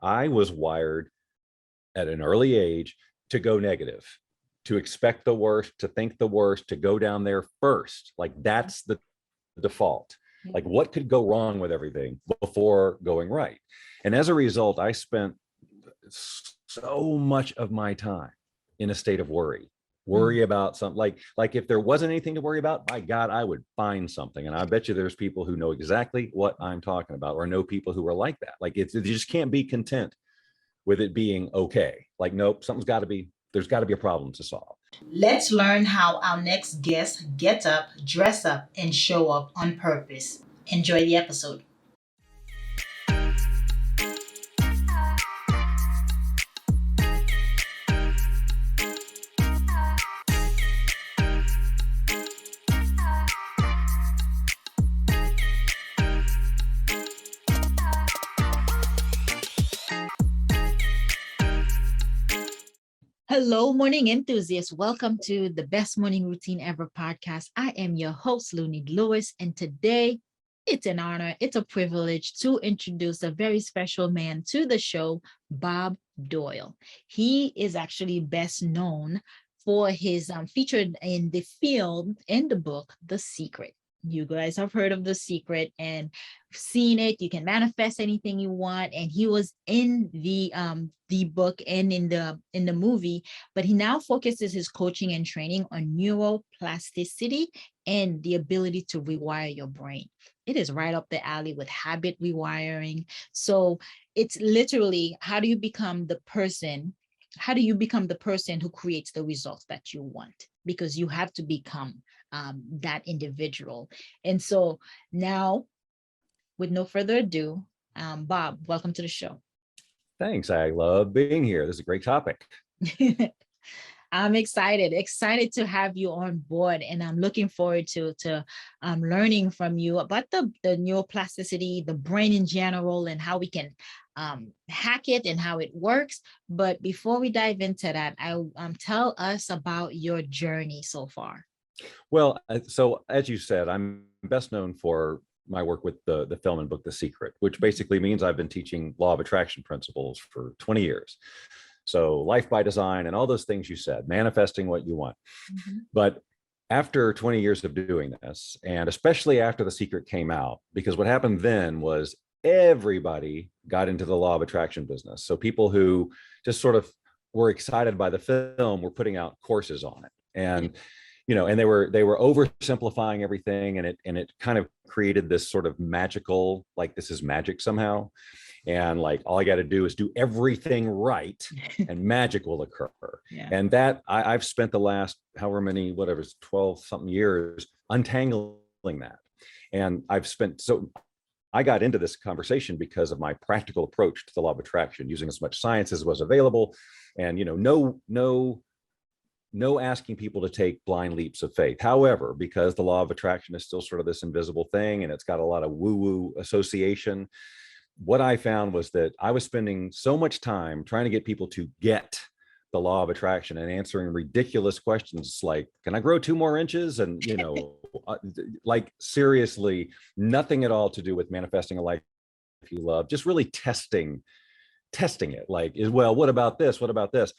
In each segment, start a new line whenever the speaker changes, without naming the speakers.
I was wired at an early age to go negative, to expect the worst, to think the worst, to go down there first. Like that's the default. Like what could go wrong with everything before going right? And as a result, I spent so much of my time in a state of worry about something. Like if there wasn't anything to worry about, my God, I would find something. And I bet you there's people who know exactly what I'm talking about, or know people who are like that. Like you just can't be content with it being okay. Like, nope, there's got to be a problem to solve.
Let's learn how our next guest gets up, dress up, and show up on purpose. Enjoy the episode. Hello, morning enthusiasts. Welcome to the Best Morning Routine Ever podcast. I am your host, Lunid Lewis, and today it's an honor, it's a privilege to introduce a very special man to the show, Bob Doyle. He is actually best known for his featured in the film and the book, The Secret. You guys have heard of The Secret and seen it. You can manifest anything you want. And he was in the book and in the movie, but he now focuses his coaching and training on neuroplasticity and the ability to rewire your brain. It is right up the alley with habit rewiring. So it's literally, how do you become the person who creates the results that you want? Because you have to become that individual. And so now, with no further ado, Bob, welcome to the show.
Thanks. I love being here. This is a great topic.
I'm excited to have you on board, and I'm looking forward to learning from you about the neuroplasticity, the brain in general, and how we can hack it and how it works. But before we dive into that, tell us about your journey so far.
Well, so as you said, I'm best known for my work with the film and book, The Secret, which basically means I've been teaching law of attraction principles for 20 years. So life by design and all those things you said, manifesting what you want. Mm-hmm. But after 20 years of doing this, and especially after The Secret came out, because what happened then was everybody got into the law of attraction business. So people who just sort of were excited by the film were putting out courses on it. And and they were oversimplifying everything, and it kind of created this sort of magical, like this is magic somehow, and like all I got to do is do everything right, and magic will occur. Yeah. And that I've spent the last however many, whatever, 12 something years untangling that, and I got into this conversation because of my practical approach to the law of attraction, using as much science as was available, and no asking people to take blind leaps of faith. However, because the law of attraction is still sort of this invisible thing, and it's got a lot of woo-woo association, what I found was that I was spending so much time trying to get people to get the law of attraction and answering ridiculous questions like, can I grow 2 more inches? And, like seriously, nothing at all to do with manifesting a life you love, just really testing it. Like, well, what about this? What about this?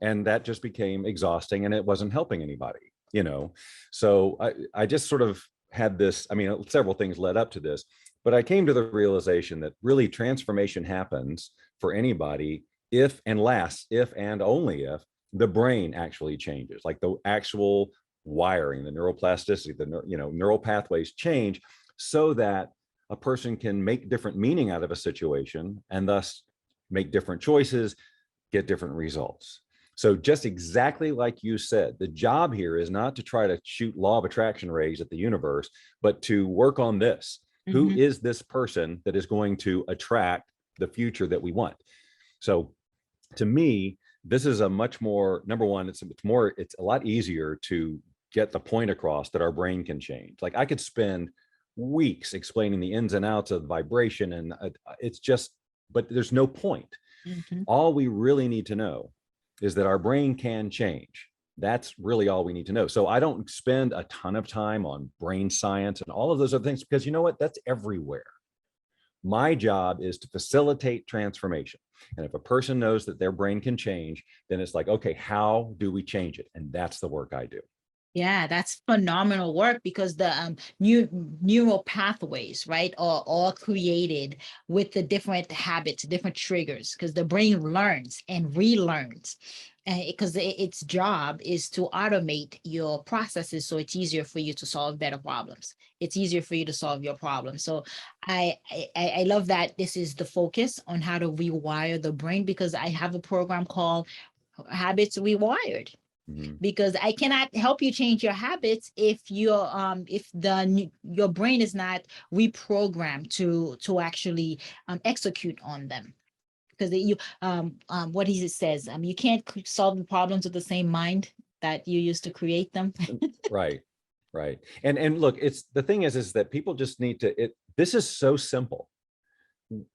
And that just became exhausting, and it wasn't helping anybody, So I just sort of had this, several things led up to this, but I came to the realization that really transformation happens for anybody if and only if the brain actually changes, like the actual wiring, the neuroplasticity, the neural pathways change so that a person can make different meaning out of a situation and thus make different choices, get different results. So just exactly like you said, the job here is not to try to shoot law of attraction rays at the universe, but to work on this. Mm-hmm. Who is this person that is going to attract the future that we want? So to me, this is a much more, number one, it's a lot easier to get the point across that our brain can change. Like I could spend weeks explaining the ins and outs of vibration, and it's just, but there's no point. Mm-hmm. All we really need to know is that our brain can change. That's really all we need to know. So I don't spend a ton of time on brain science and all of those other things, because you know what? That's everywhere. My job is to facilitate transformation. And if a person knows that their brain can change, then it's like, okay, how do we change it? And that's the work I do.
Yeah, that's phenomenal work because the neural pathways, right, are all created with the different habits, different triggers, because the brain learns and relearns. And because its job is to automate your processes so it's easier for you to solve better problems. It's easier for you to solve your problems. So I love that this is the focus on how to rewire the brain, because I have a program called Habits Rewired, because I cannot help you change your habits if your brain is not reprogrammed to actually execute on them. Because what he says, you can't solve the problems with the same mind that you used to create them.
Right. Right. And look, it's the thing is that people just need to, this is so simple.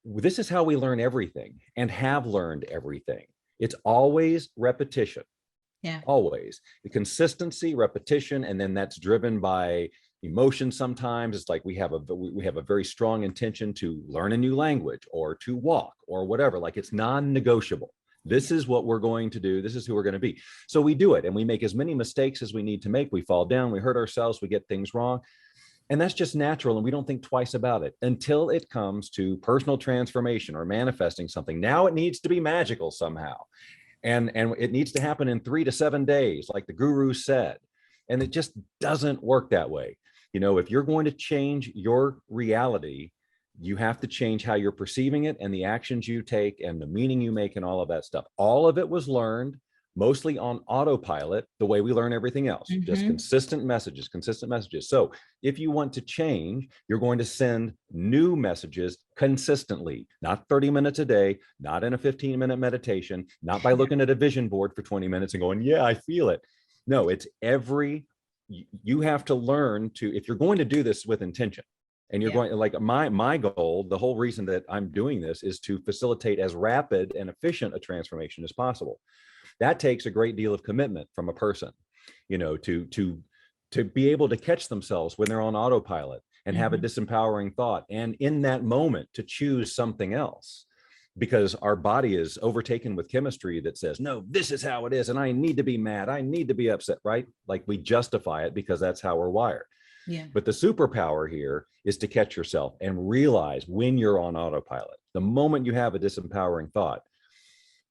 This is how we learn everything and have learned everything. It's always repetition.
Yeah.
Always the consistency, repetition, and then that's driven by emotion. Sometimes it's like we have a very strong intention to learn a new language or to walk or whatever. Like it's non-negotiable. This is what we're going to do. This is who we're going to be. So we do it, and we make as many mistakes as we need to make. We fall down, we hurt ourselves, we get things wrong. And that's just natural. And we don't think twice about it until it comes to personal transformation or manifesting something. Now it needs to be magical somehow. And it needs to happen in 3 to 7 days, like the guru said. And it just doesn't work that way. You know, if you're going to change your reality, you have to change how you're perceiving it and the actions you take and the meaning you make and all of that stuff. All of it was learned mostly on autopilot, the way we learn everything else, just consistent messages, consistent messages. So if you want to change, you're going to send new messages consistently, not 30 minutes a day, not in a 15-minute meditation, not by looking at a vision board for 20 minutes and going, yeah, I feel it. No, it's you have to learn to, if you're going to do this with intention, and you're going, like my goal, the whole reason that I'm doing this is to facilitate as rapid and efficient a transformation as possible. That takes a great deal of commitment from a person, you know, to be able to catch themselves when they're on autopilot and have a disempowering thought. And in that moment to choose something else, because our body is overtaken with chemistry that says, no, this is how it is. And I need to be mad. I need to be upset, right? Like we justify it because that's how we're wired.
Yeah.
But the superpower here is to catch yourself and realize when you're on autopilot, the moment you have a disempowering thought,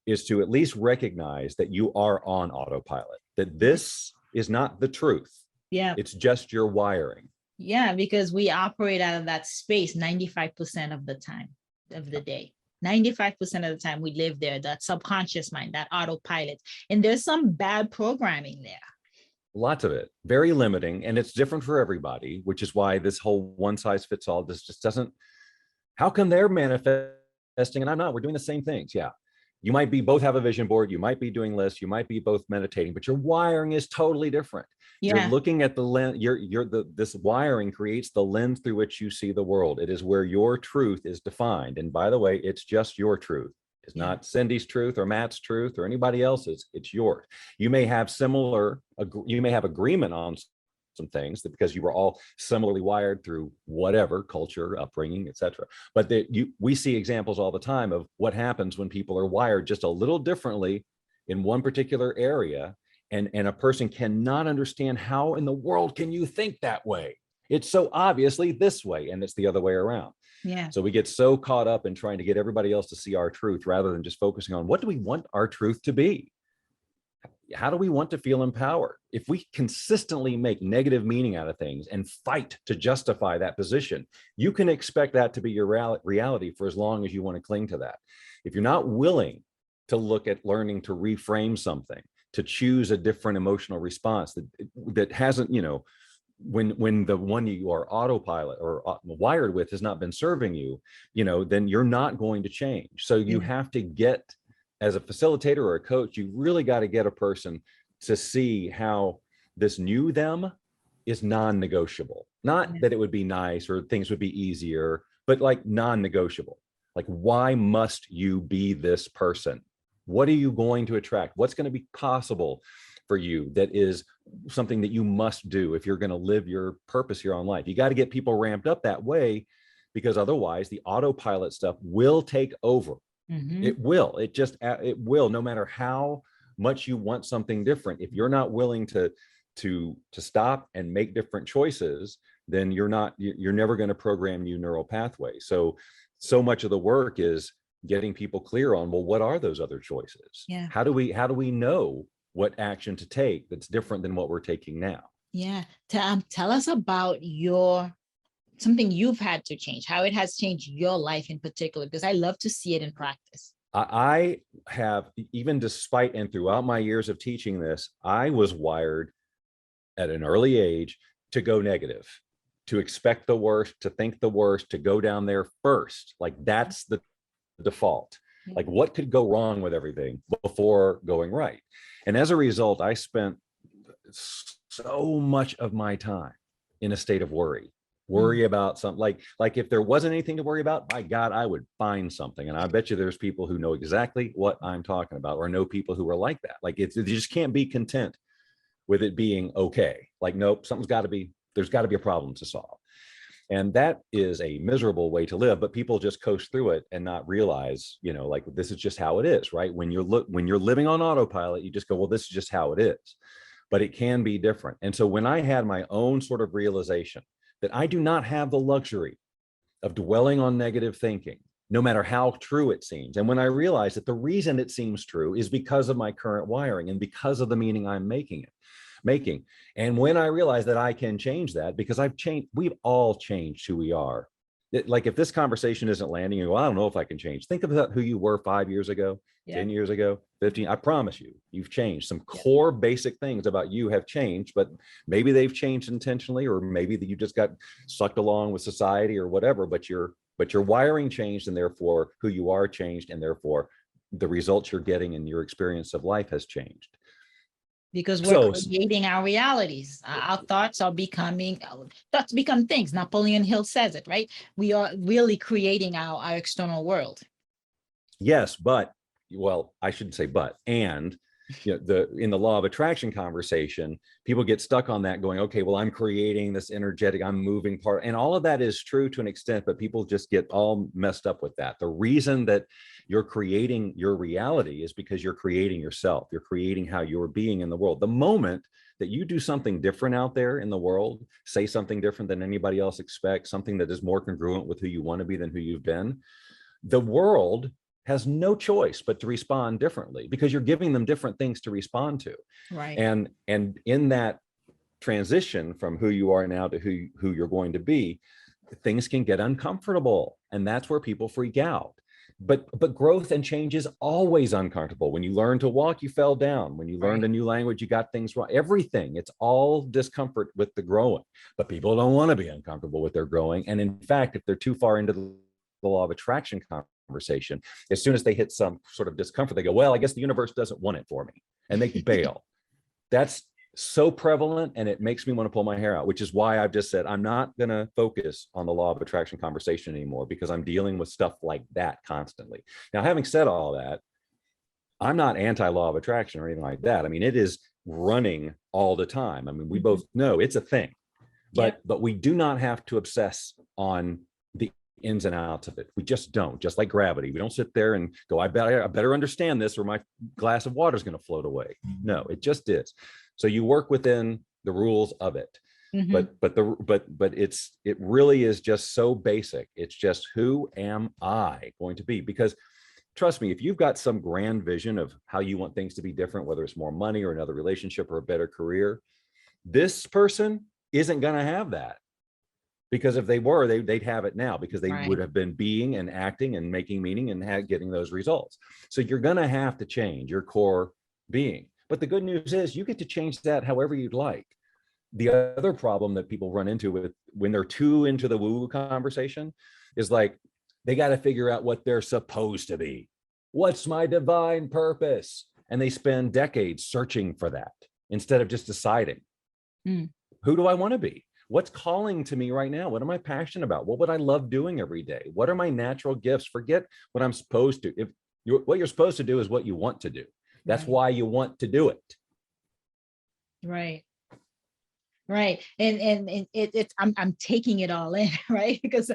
is to at least recognize that you are on autopilot, that this is not the truth.
Yeah.
It's just your wiring.
Yeah, because we operate out of that space 95% of the time of the day. 95% of the time we live there, that subconscious mind, that autopilot. And there's some bad programming there.
Lots of it, very limiting, and it's different for everybody, which is why this whole one size fits all, this just doesn't, how come they're manifesting and I'm not? We're doing the same things. Yeah. You might be both have a vision board, you might be doing lists, you might be both meditating, but your wiring is totally different. Yeah. You're looking at the lens, this wiring creates the lens through which you see the world. It is where your truth is defined. And by the way, it's just your truth. It's not Cindy's truth or Matt's truth or anybody else's, it's yours. You may have agreement on some things because you were all similarly wired through whatever culture, upbringing, etc. But we see examples all the time of what happens when people are wired just a little differently in one particular area, and a person cannot understand how in the world can you think that way? It's so obviously this way, and it's the other way around.
Yeah.
So we get so caught up in trying to get everybody else to see our truth rather than just focusing on what do we want our truth to be? How do we want to feel empowered? If we consistently make negative meaning out of things and fight to justify that position, you can expect that to be your reality for as long as you want to cling to that. If you're not willing to look at learning to reframe something, to choose a different emotional response that hasn't, you know, when the one you are autopilot or wired with has not been serving you, you know, then you're not going to change. So you have to get, as a facilitator or a coach, you really got to get a person to see how this new them is non-negotiable. Not that it would be nice or things would be easier, but like non-negotiable. Like, why must you be this person? What are you going to attract? What's going to be possible for you that is something that you must do if you're going to live your purpose here on life? You got to get people ramped up that way, because otherwise the autopilot stuff will take over.
Mhm.
It will. It will, no matter how much you want something different. If you're not willing to stop and make different choices, then you're never going to program new neural pathways. So much of the work is getting people clear on, well, what are those other choices?
Yeah.
How do we know what action to take that's different than what we're taking now?
Yeah. Tell us about something you've had to change, how it has changed your life in particular, because I love to see it in practice.
I have, even despite and throughout my years of teaching this, I was wired at an early age to go negative, to expect the worst, to think the worst, to go down there first. Like that's the default.
Yeah.
Like what could go wrong with everything before going right? And as a result, I spent so much of my time in a state of worry about something. Like if there wasn't anything to worry about, my God, I would find something. And I bet you there's people who know exactly what I'm talking about, or know people who are like that. Like you just can't be content with it being okay. Like, nope, there's got to be a problem to solve. And that is a miserable way to live, but people just coast through it and not realize, like this is just how it is, right? When you're living on autopilot, you just go, well, this is just how it is. But it can be different. And so when I had my own sort of realization that I do not have the luxury of dwelling on negative thinking, no matter how true it seems. And when I realized that the reason it seems true is because of my current wiring and because of the meaning I'm making. And when I realized that I can change that, because we've all changed who we are. Like if this conversation isn't landing, you go, I don't know if I can change. Think about who you were 5 years ago,
Yeah.
10 years ago, 15. I promise you've changed. Some
Yeah.
core basic things about you have changed, but maybe they've changed intentionally, or maybe that you just got sucked along with society or whatever, but your wiring changed, and therefore who you are changed, and therefore the results you're getting in your experience of life has changed.
Because we're
So
creating our realities. Our thoughts become things. Napoleon Hill says it, right? We are really creating our external world.
yes, but, well, I shouldn't say but, and in the law of attraction conversation, people get stuck on that going, okay, well, I'm creating this energetic, I'm moving part, and all of that is true to an extent, but people just get all messed up with that. The reason that you're creating your reality is because you're creating yourself. You're creating how you're being in the world. The moment that you do something different out there in the world, say something different than anybody else expects, something that is more congruent with who you want to be than who you've been, the world has no choice but to respond differently, because you're giving them different things to respond to.
Right.
And in that transition from who you are now to who you're going to be, things can get uncomfortable, and that's where people freak out. But growth and change is always uncomfortable. When you learn to walk, you fell down. When you learned a new language, you got things wrong. Everything, it's all discomfort with the growing. But people don't want to be uncomfortable with their growing. And in fact, if they're too far into the law of attraction conversation, as soon as they hit some sort of discomfort, they go, well, I guess the universe doesn't want it for me, and they bail. That's so prevalent, and it makes me want to pull my hair out, which is why I've just said I'm not going to focus on the law of attraction conversation anymore, because I'm dealing with stuff like that constantly. Now, having said all that, I'm not anti-law of attraction or anything like that. I mean, it is running all the time. I mean, we both know it's a thing, but we do not have to obsess on the ins and outs of it. We just don't. Just like gravity, we don't sit there and go, I better understand this, or my glass of water is going to float away. No, it just is. So you work within the rules of it. But it really is just so basic. It's just, who am I going to be? Because trust me, if you've got some grand vision of how you want things to be different, whether it's more money or another relationship or a better career, this person isn't going to have that. Because if they were, they'd have it now, because they would have been being and acting and making meaning and getting those results. So you're going to have to change your core being. But the good news is you get to change that however you'd like. The other problem that people run into with when they're too into the woo-woo conversation is like, they got to figure out what they're supposed to be. What's my divine purpose? And they spend decades searching for that instead of just deciding, who do I want to be? What's calling to me right now? What am I passionate about? What would I love doing every day? What are my natural gifts? Forget what I'm supposed to. What you're supposed to do is what you want to do. That's why you want to do it.
Right. Right. And it's I'm taking it all in, right? Because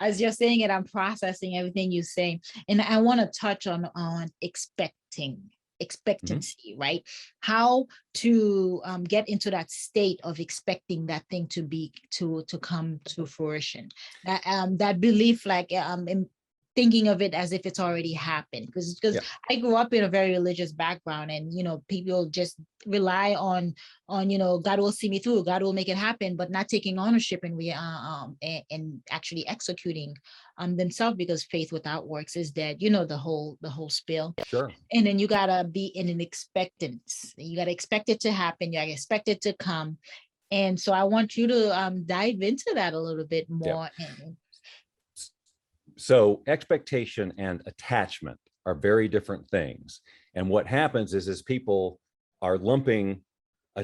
as you're saying it, I'm processing everything you say. And I want to touch on
Mhm.
expectancy, right? How to get into that state of expecting that thing to come to fruition. That belief, like thinking of it as if it's already happened. Because
Yeah,
I grew up in a very religious background, and people just rely on God will see me through, God will make it happen, but not taking ownership and actually executing themselves, because faith without works is dead, the whole spiel.
sure.
And then you gotta be in an expectance, you gotta expect it to happen, you gotta expect it to come. And so I want you to dive into that a little bit
Yeah.
more. And
So expectation and attachment are very different things. And what happens is people are lumping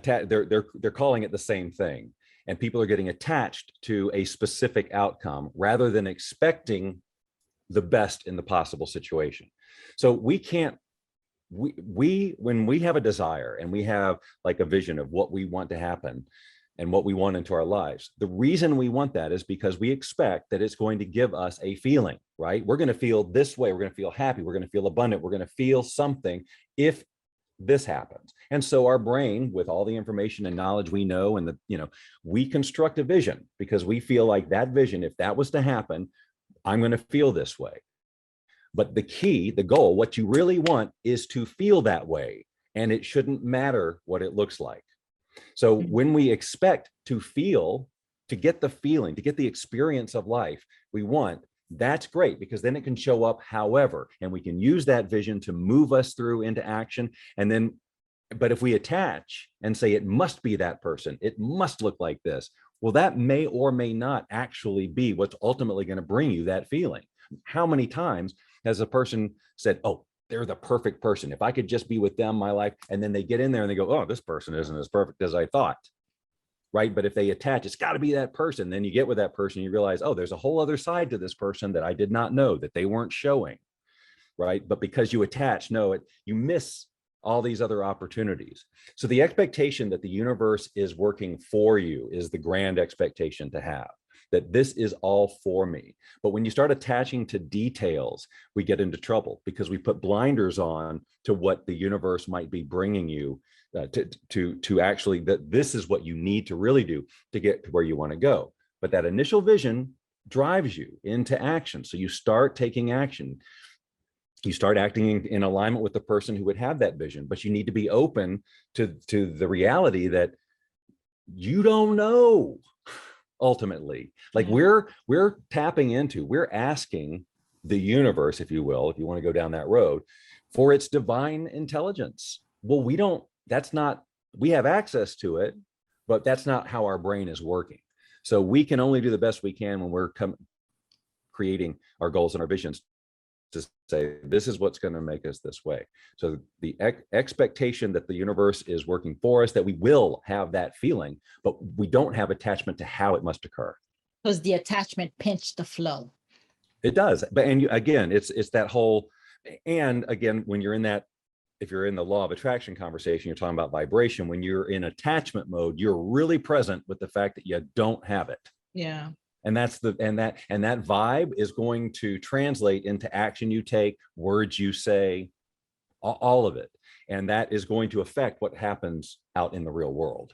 they're calling it the same thing. And people are getting attached to a specific outcome rather than expecting the best in the possible situation. So we can't we when we have a desire and we have like a vision of what we want to happen and what we want into our lives, the reason we want that is because we expect that it's going to give us a feeling, right? We're going to feel this way, we're going to feel happy, we're going to feel abundant, we're going to feel something if this happens. And so our brain, with all the information and knowledge we know, and we construct a vision because we feel like that vision, if that was to happen, I'm going to feel this way. But the key, the goal, what you really want is to feel that way. And it shouldn't matter what it looks like. So when we expect to feel, to get the feeling, to get the experience of life we want, that's great, because then it can show up however, and we can use that vision to move us through into action. And then, but if we attach and say it must be that person, it must look like this, well, that may or may not actually be what's ultimately going to bring you that feeling. How many times has a person said, oh, they're the perfect person, if I could just be with them my life, and then they get in there and they go, oh, this person isn't as perfect as I thought, right? But if they attach, it's got to be that person, then you get with that person, you realize, oh, there's a whole other side to this person that I did not know, that they weren't showing, right? But because you attach, you miss all these other opportunities. So the expectation that the universe is working for you is the grand expectation to have, that this is all for me. But when you start attaching to details, we get into trouble because we put blinders on to what the universe might be bringing you to actually, that this is what you need to really do to get to where you want to go. But that initial vision drives you into action. So you start taking action. You start acting in alignment with the person who would have that vision, but you need to be open to the reality that you don't know ultimately. Like
yeah.
we're tapping into, we're asking the universe, if you will, if you want to go down that road, for its divine intelligence. Well, we have access to it, but that's not how our brain is working. So we can only do the best we can when we're creating our goals and our visions, to say this is what's going to make us this way. So the expectation that the universe is working for us, that we will have that feeling, but we don't have attachment to how it must occur.
Because the attachment pinched the flow.
It does. But again, it's that whole, and again, when you're in that, if you're in the law of attraction conversation, you're talking about vibration. When you're in attachment mode, you're really present with the fact that you don't have it.
Yeah.
And that's that vibe is going to translate into action you take, words you say, all of it. And that is going to affect what happens out in the real world.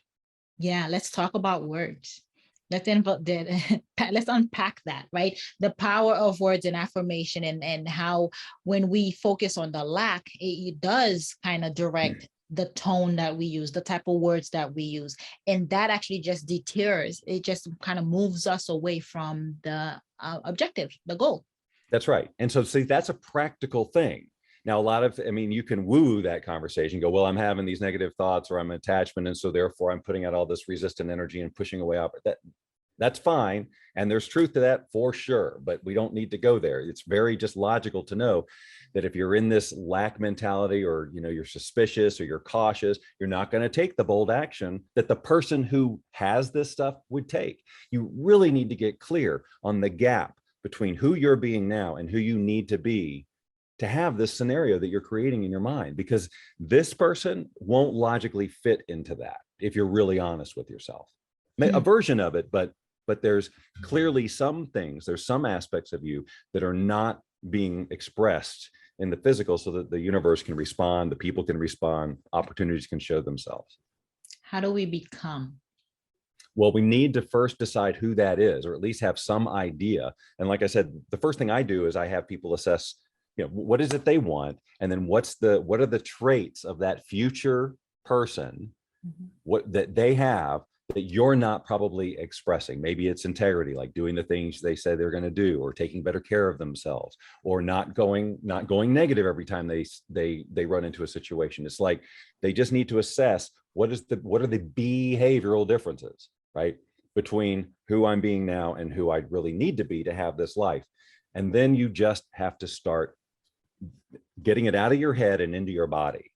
Yeah, let's talk about words. Let's unpack that, right? The power of words and affirmation, and how when we focus on the lack, it does kind of direct the tone that we use, the type of words that we use. And that actually just deters, it just kind of moves us away from the objective, the goal.
That's right. And so, see, that's a practical thing. Now, you can woo that conversation, go, well, I'm having these negative thoughts, or I'm an attachment, and so therefore I'm putting out all this resistant energy and pushing away that's fine. And there's truth to that for sure, but we don't need to go there. It's very just logical to know that if you're in this lack mentality, or you're suspicious or you're cautious, you're not going to take the bold action that the person who has this stuff would take. You really need to get clear on the gap between who you're being now and who you need to be to have this scenario that you're creating in your mind, because this person won't logically fit into that. if you're really honest with yourself. A
Mm.
version of it, but there's clearly some things, there's some aspects of you that are not being expressed in the physical so that the universe can respond, the people can respond, opportunities can show themselves.
How do we become?
Well, we need to first decide who that is, or at least have some idea. And like I said, the first thing I do is I have people assess, what is it they want? And then what are the traits of that future person, what that they have that you're not probably expressing. Maybe it's integrity, like doing the things they say they're going to do, or taking better care of themselves, or not going negative every time they run into a situation. It's like they just need to assess what are the behavioral differences, right, between who I'm being now and who I really need to be to have this life. And then you just have to start getting it out of your head and into your body.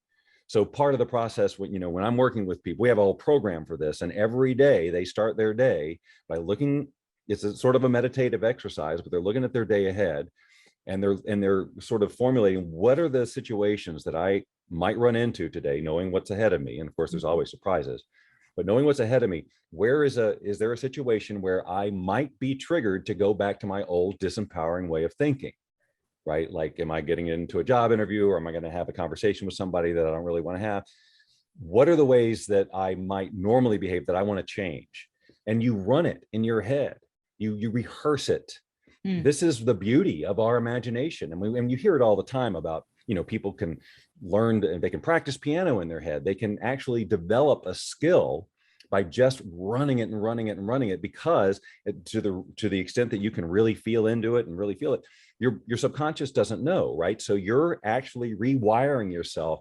So part of the process, when I'm working with people, we have a whole program for this, and every day they start their day by looking. It's a sort of a meditative exercise, but they're looking at their day ahead, and they're sort of formulating what are the situations that I might run into today, knowing what's ahead of me. And of course, there's always surprises, but knowing what's ahead of me, is there a situation where I might be triggered to go back to my old disempowering way of thinking? Right? Like, am I getting into a job interview, or am I going to have a conversation with somebody that I don't really want to have? What are the ways that I might normally behave that I want to change? And you run it in your head. You rehearse it. This is the beauty of our imagination. And you hear it all the time about, people can they can practice piano in their head. They can actually develop a skill by just running it and running it and running it, because to the extent that you can really feel into it and really feel it, your subconscious doesn't know, right? So you're actually rewiring yourself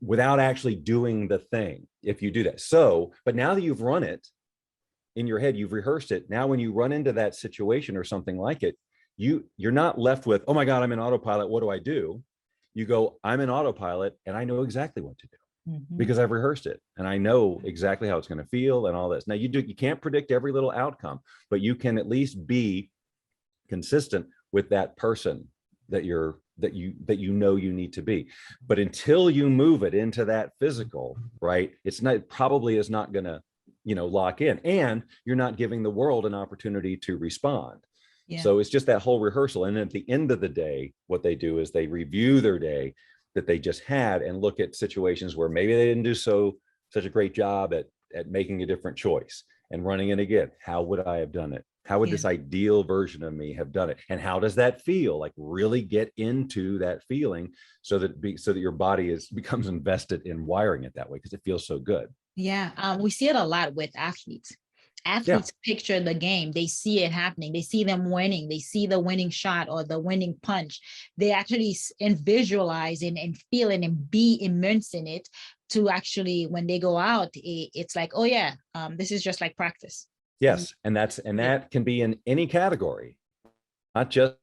without actually doing the thing if you do that. So, but now that you've run it in your head, you've rehearsed it. Now, when you run into that situation or something like it, you're not left with, oh my God, I'm in autopilot, what do I do? You go, I'm in autopilot and I know exactly what to do. Because I've rehearsed it and I know exactly how it's going to feel and all this. Now you can't predict every little outcome, but you can at least be consistent with that person that you need to be. But until you move it into that physical, right, probably is not going to, lock in, and you're not giving the world an opportunity to respond. Yeah. So it's just that whole rehearsal. And at the end of the day, what they do is they review their day that they just had and look at situations where maybe they didn't do such a great job at making a different choice and running it again. How would I have done it? How would this ideal version of me have done it? And how does that feel? Like, really get into that feeling so that your body becomes invested in wiring it that way, because it feels so good.
Yeah. We see it a lot with athletes. Athletes picture the game. They see it happening. They see them winning. They see the winning shot or the winning punch. They actually visualize and feel it and be immersed in it, to actually, when they go out, it's like, oh yeah, this is just like practice.
Yes. And that can be in any category, not just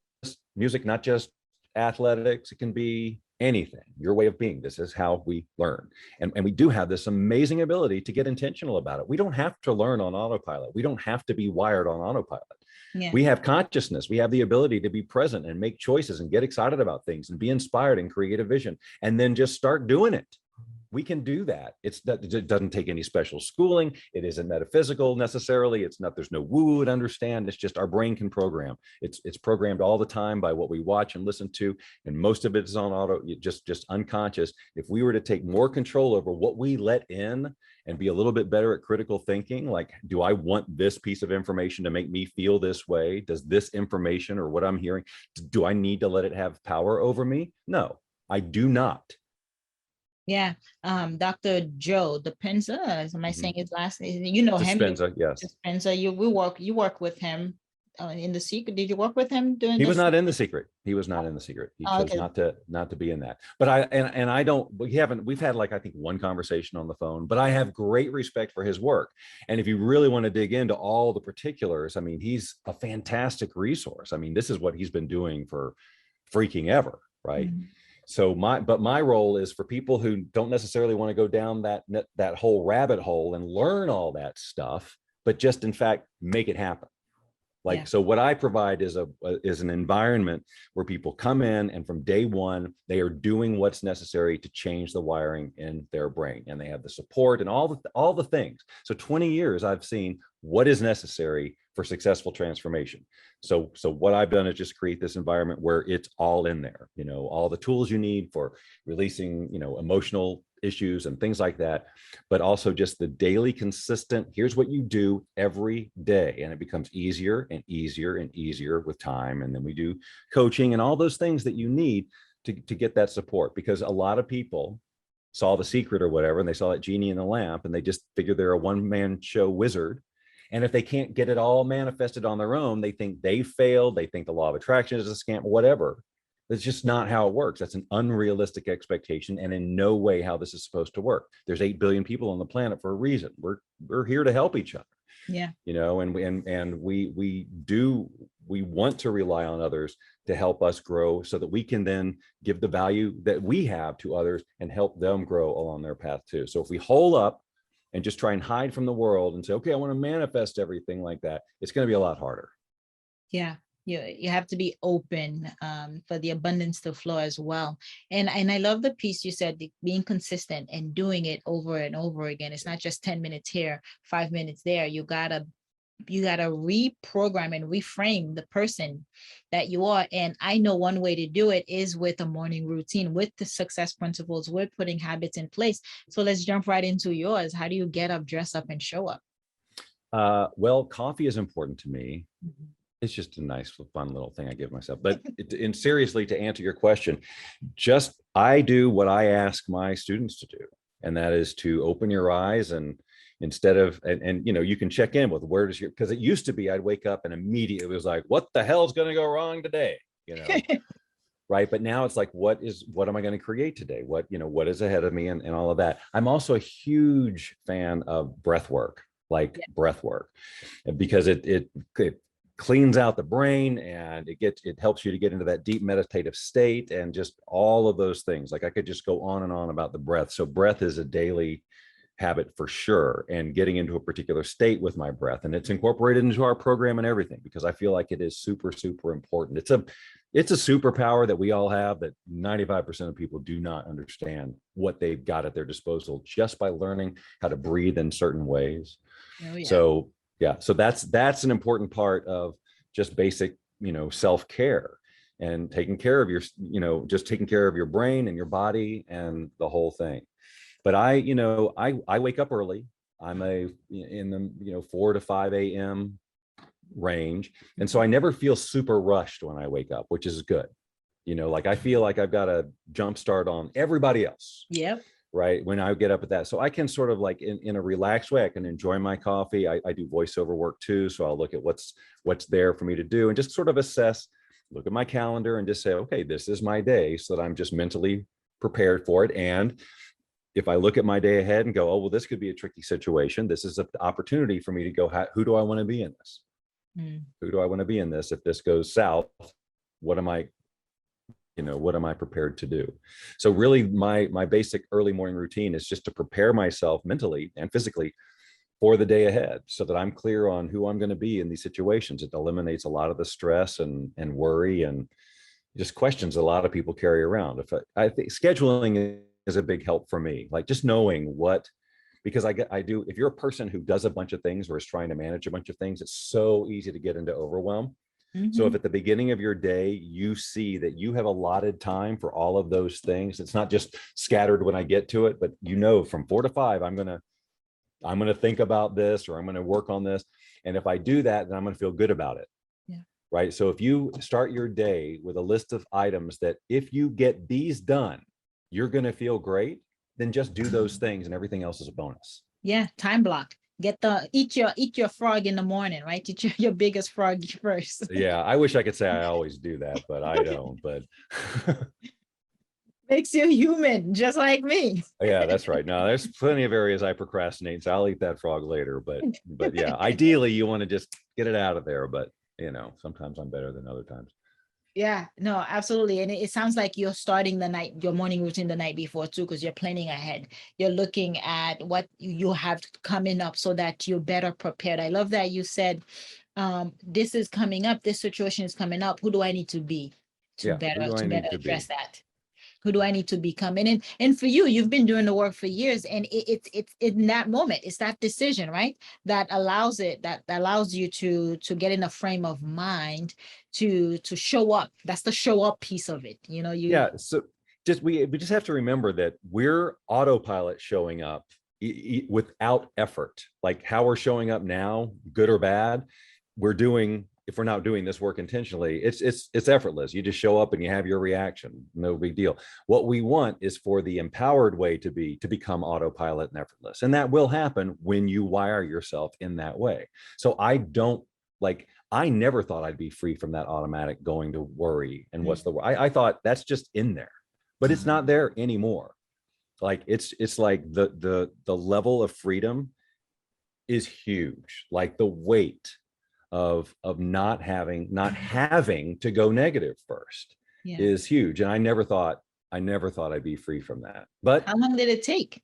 music, not just athletics. It can be anything, your way of being. This is how we learn. And we do have this amazing ability to get intentional about it. We don't have to learn on autopilot. We don't have to be wired on autopilot. Yeah. We have consciousness. We have the ability to be present and make choices and get excited about things and be inspired and create a vision, and then just start doing it. We can do that. It doesn't take any special schooling. It isn't metaphysical necessarily. There's no woo to understand. It's just our brain can program. It's programmed all the time by what we watch and listen to. And most of it is on auto, just unconscious. If we were to take more control over what we let in and be a little bit better at critical thinking, like, do I want this piece of information to make me feel this way? Does this information or what I'm hearing, do I need to let it have power over me? No, I do not.
Yeah. Dr. Joe Dispenza, am I saying his last name? You know him.
Dispenza, yes.
Dispenza, you work with him in The Secret. Did you work with him doing
He was not in The Secret. He was not in The Secret. He chose not to be in that. But we've had like, I think, one conversation on the phone, but I have great respect for his work. And if you really want to dig into all the particulars, I mean, he's a fantastic resource. I mean, this is what he's been doing for freaking ever, right? Mm-hmm. So my role is for people who don't necessarily want to go down that whole rabbit hole and learn all that stuff, but just in fact make it happen. Like,
Yeah.
so what I provide is an environment where people come in, and from day one, they are doing what's necessary to change the wiring in their brain, and they have the support and all the things. So 20 years, I've seen what is necessary for successful transformation. So what I've done is just create this environment where it's all in there, all the tools you need for releasing, emotional issues and things like that, but also just the daily consistent, here's what you do every day. And it becomes easier and easier and easier with time. And then we do coaching and all those things that you need to get that support, because a lot of people saw The Secret or whatever, and they saw that genie in the lamp, and they just figure they're a one-man show wizard. And if they can't get it all manifested on their own, they think they failed. They think the law of attraction is a scam, whatever. That's just not how it works. That's an unrealistic expectation, and in no way how this is supposed to work. There's 8 billion people on the planet for a reason. We're here to help each other.
Yeah.
And we want to rely on others to help us grow, so that we can then give the value that we have to others and help them grow along their path too. So if we hole up and just try and hide from the world and say, okay, I want to manifest everything like that, it's going to be a lot harder.
Yeah. You have to be open for the abundance to flow as well. And I love the piece you said, being consistent and doing it over and over again. It's not just 10 minutes here, 5 minutes there. You gotta reprogram and reframe the person that you are. And I know one way to do it is with a morning routine, with the success principles, with putting habits in place. So let's jump right into yours. How do you get up, dress up, and show up?
Well, coffee is important to me.
Mhm.
It's just a nice, fun little thing I give myself. But and seriously, to answer your question, I do what I ask my students to do, and that is to open your eyes, and instead of, and you can check in with because it used to be I'd wake up and immediately it was like, what the hell's going to go wrong today? Right. But now it's like, what am I going to create today? What is ahead of me, and all of that. I'm also a huge fan of breath work, because it cleans out the brain, and it helps you to get into that deep meditative state, and just all of those things. Like, I could just go on and on about the breath. So breath is a daily habit for sure, and getting into a particular state with my breath, and it's incorporated into our program and everything, because I feel like it is super, super important. It's a superpower that we all have, that 95% of people do not understand what they've got at their disposal just by learning how to breathe in certain ways.
Oh, yeah.
So yeah, so that's an important part of just basic, self-care, and taking care of just taking care of your brain and your body and the whole thing. But I wake up early. I'm in the 4 to 5 a.m. range, and so I never feel super rushed when I wake up, which is good. Like, I feel like I've got a jump start on everybody else.
Yep.
Right, when I get up at that. So I can sort of, like, in a relaxed way, I can enjoy my coffee. I do voiceover work too, so I'll look at what's there for me to do, and just sort of assess, look at my calendar, and just say, okay, this is my day, so that I'm just mentally prepared for it. And if I look at my day ahead and go, oh, well, this could be a tricky situation, this is an opportunity for me to go, who do I want to be in this? Who do I want to be in this? If this goes south, what am I prepared to do? So really, my basic early morning routine is just to prepare myself mentally and physically for the day ahead, so that I'm clear on who I'm going to be in these situations. It eliminates a lot of the stress and worry and just questions a lot of people carry around. I think scheduling is a big help for me, like just knowing because I do, if you're a person who does a bunch of things or is trying to manage a bunch of things, it's so easy to get into overwhelm. So if at the beginning of your day, you see that you have allotted time for all of those things, it's not just scattered when I get to it, but from 4 to 5, I'm going to think about this, or I'm going to work on this. And if I do that, then I'm going to feel good about it.
Yeah.
Right. So if you start your day with a list of items that if you get these done, you're going to feel great, then just do those things, and everything else is a bonus.
Yeah. Time block. Eat your frog in the morning, right? Eat your biggest frog first.
Yeah, I wish I could say I always do that, but I don't. But
makes you human, just like me.
Yeah, that's right. No, there's plenty of areas I procrastinate, so I'll eat that frog later. But yeah, ideally you want to just get it out of there. But sometimes I'm better than other times.
Yeah, no, absolutely. And it sounds like you're starting your morning routine the night before too, because you're planning ahead. You're looking at what you have coming up so that you're better prepared. I love that you said this is coming up, this situation is coming up, who do I need to be
Yeah. Who do I
to better
need to
address
be?
that? Who do I need to become? And for you, you've been doing the work for years, and it's in that moment, it's that decision, right? That allows you to get in a frame of mind to show up. That's the show up piece of it. You
Yeah. So we just have to remember that we're autopilot showing up without effort. Like how we're showing up now, good or bad, if we're not doing this work intentionally, it's effortless. You just show up and you have your reaction. No big deal. What we want is for the empowered way to become autopilot and effortless. And that will happen when you wire yourself in that way. So I never thought I'd be free from that automatic going to worry and what's the I thought that's just in there, but it's not there anymore. Like it's like the level of freedom is huge. Like the weight of not having to go negative first
Yeah.
is huge. And I never thought I'd be free from that. But
How long did it take?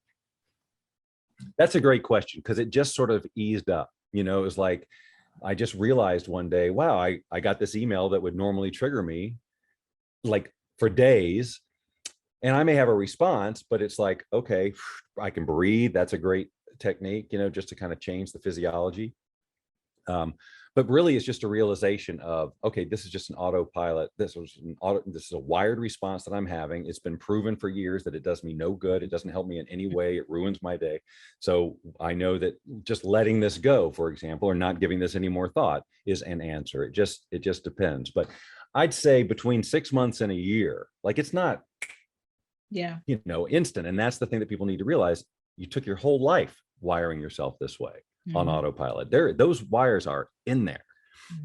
that's a great question, because it just sort of eased up. It was like I just realized one day, wow, I got this email that would normally trigger me like for days. And I may have a response, but it's like, okay, I can breathe. That's a great technique, just to kind of change the physiology. But really it's just a realization of, okay, this is just an autopilot. This is a wired response that I'm having. It's been proven for years that it does me no good. It doesn't help me in any way. It ruins my day. So I know that just letting this go, for example, or not giving this any more thought is an answer. It just depends. But I'd say between 6 months and a year, like it's not, instant. And that's the thing that people need to realize. You took your whole life wiring yourself this way on autopilot. Those wires are in there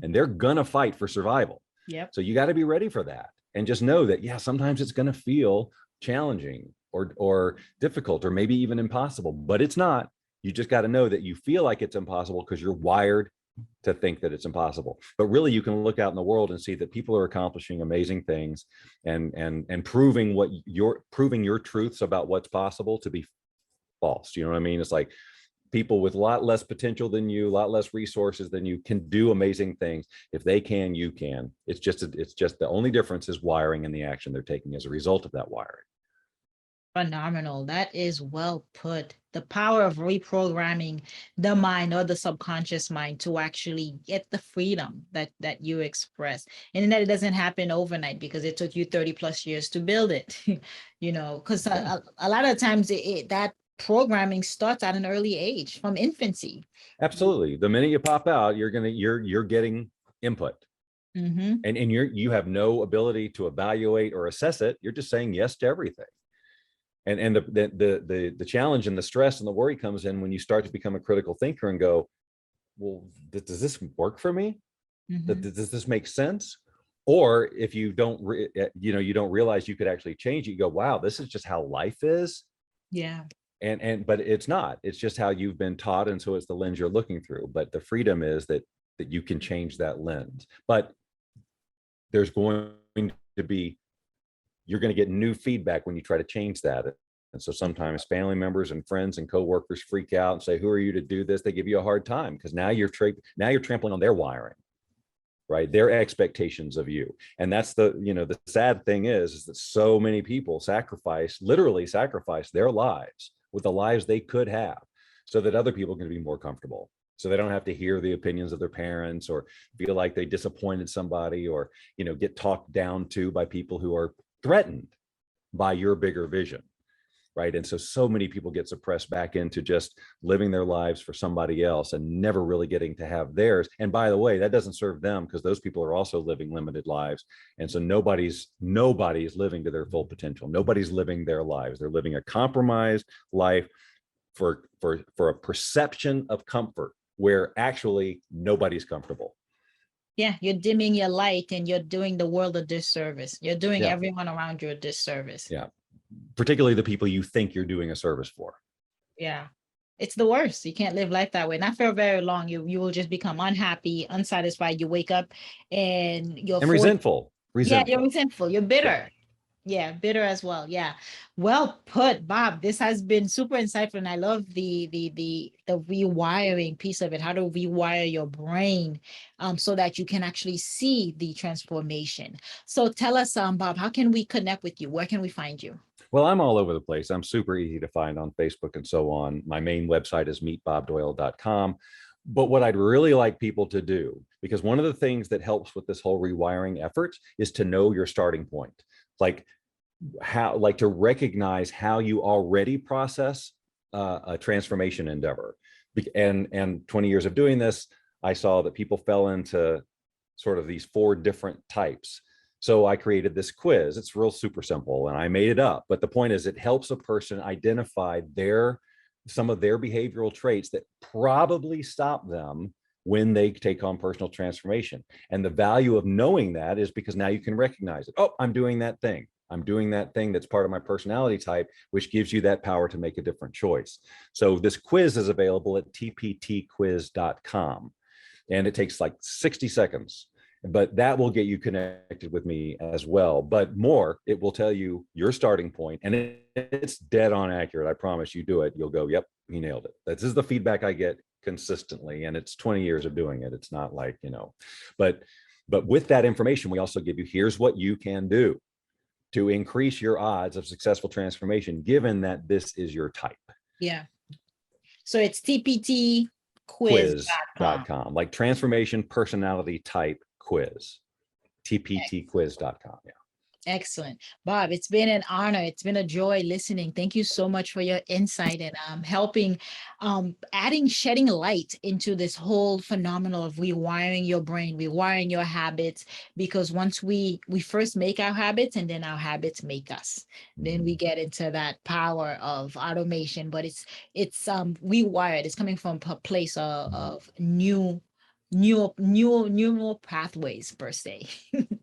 and they're gonna fight for survival.
Yep.
So you got to be ready for that, and just know that, yeah, sometimes it's going to feel challenging or difficult or maybe even impossible, but it's not. You just got to know that you feel like it's impossible because you're wired to think that it's impossible. But really, you can look out in the world and see that people are accomplishing amazing things and proving your truths about what's possible to be false. You know what I mean? It's like people with a lot less potential than you, a lot less resources than you, can do amazing things. If they can, you can. It's just the only difference is wiring and the action they're taking as a result of that wiring.
Phenomenal. That is well put. The power of reprogramming the mind or the subconscious mind to actually get the freedom that you express, and that it doesn't happen overnight because it took you 30 plus years to build it. Because a lot of times that programming starts at an early age, from infancy.
Absolutely. The minute you pop out, you're getting input. And you have no ability to evaluate or assess it. You're just saying yes to everything. And the challenge and the stress and the worry comes in when you start to become a critical thinker and go, well, does this work for me? Does this make sense? Or if you don't realize you could actually change it, you go, wow, this is just how life is.
Yeah.
But it's not. It's just how you've been taught, and so it's the lens you're looking through. But the freedom is that you can change that lens. But there's going to be, you're going to get new feedback when you try to change that. And so sometimes family members and friends and coworkers freak out and say, who are you to do this? They give you a hard time because now you're trampling on their wiring, right? Their expectations of you. And that's the sad thing is that so many people literally sacrifice their lives with the lives they could have so that other people can be more comfortable. So they don't have to hear the opinions of their parents or feel like they disappointed somebody or, get talked down to by people who are threatened by your bigger vision, right? And so many people get suppressed back into just living their lives for somebody else and never really getting to have theirs. And by the way, that doesn't serve them because those people are also living limited lives. And so nobody's living to their full potential. Nobody's living their lives. They're living a compromised life for a perception of comfort where actually nobody's comfortable.
Yeah, you're dimming your light and you're doing the world a disservice. You're doing everyone around you a disservice.
Yeah, particularly the people you think you're doing a service for. Yeah,
it's the worst. You can't live life that way. Not for very long. You will just become unhappy, unsatisfied. You wake up and you're
resentful.
Yeah, you're resentful. You're bitter. Yeah, bitter as well. Yeah. Well put, Bob. This has been super insightful. And I love the rewiring piece of it, how to rewire your brain so that you can actually see the transformation. So tell us, Bob, how can we connect with you? Where can we find you?
Well, I'm all over the place. I'm super easy to find on Facebook and so on. My main website is meetbobdoyle.com. But what I'd really like people to do, because one of the things that helps with this whole rewiring effort is to know your starting point. Like to recognize how you already process a transformation endeavor. And 20 years of doing this, I saw that people fell into sort of these 4 different types. So I created this quiz. It's real super simple and I made it up. But the point is it helps a person identify some of their behavioral traits that probably stop them when they take on personal transformation. And the value of knowing that is because now you can recognize it. Oh, I'm doing that thing. I'm doing that thing that's part of my personality type, which gives you that power to make a different choice. So this quiz is available at tptquiz.com. And it takes like 60 seconds, but that will get you connected with me as well. But more, it will tell you your starting point, and it's dead on accurate. I promise you do it. You'll go, yep, he nailed it. This is the feedback I get consistently. And it's 20 years of doing it. It's not like, but with that information, we also give you, here's what you can do to increase your odds of successful transformation, given that this is your type.
Yeah. So it's tptquiz.com.
Quiz.com, like transformation personality type quiz. tptquiz.com. Yeah.
Excellent. Bob, it's been an honor. It's been a joy listening. Thank you so much for your insight and helping, shedding light into this whole phenomenon of rewiring your brain, rewiring your habits, because once we first make our habits and then our habits make us, then we get into that power of automation, but it's rewired. It's coming from a place of neural pathways per se.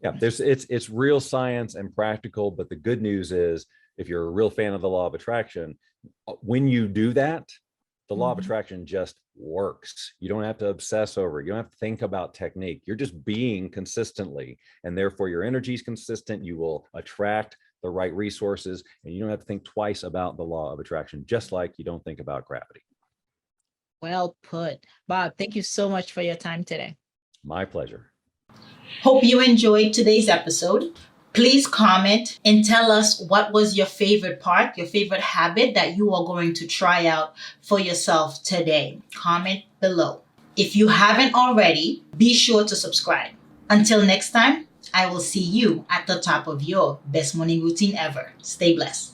Yeah, it's real science and practical, but the good news is if you're a real fan of the law of attraction, when you do that, the law of attraction just works. You don't have to obsess over it. You don't have to think about technique. You're just being consistently, and therefore your energy is consistent. You will attract the right resources, and you don't have to think twice about the law of attraction, just like you don't think about gravity.
Well put. Bob, thank you so much for your time today.
My pleasure.
Hope you enjoyed today's episode. Please comment and tell us what was your favorite part, your favorite habit that you are going to try out for yourself today. Comment below. If you haven't already, be sure to subscribe. Until next time, I will see you at the top of your best morning routine ever. Stay blessed.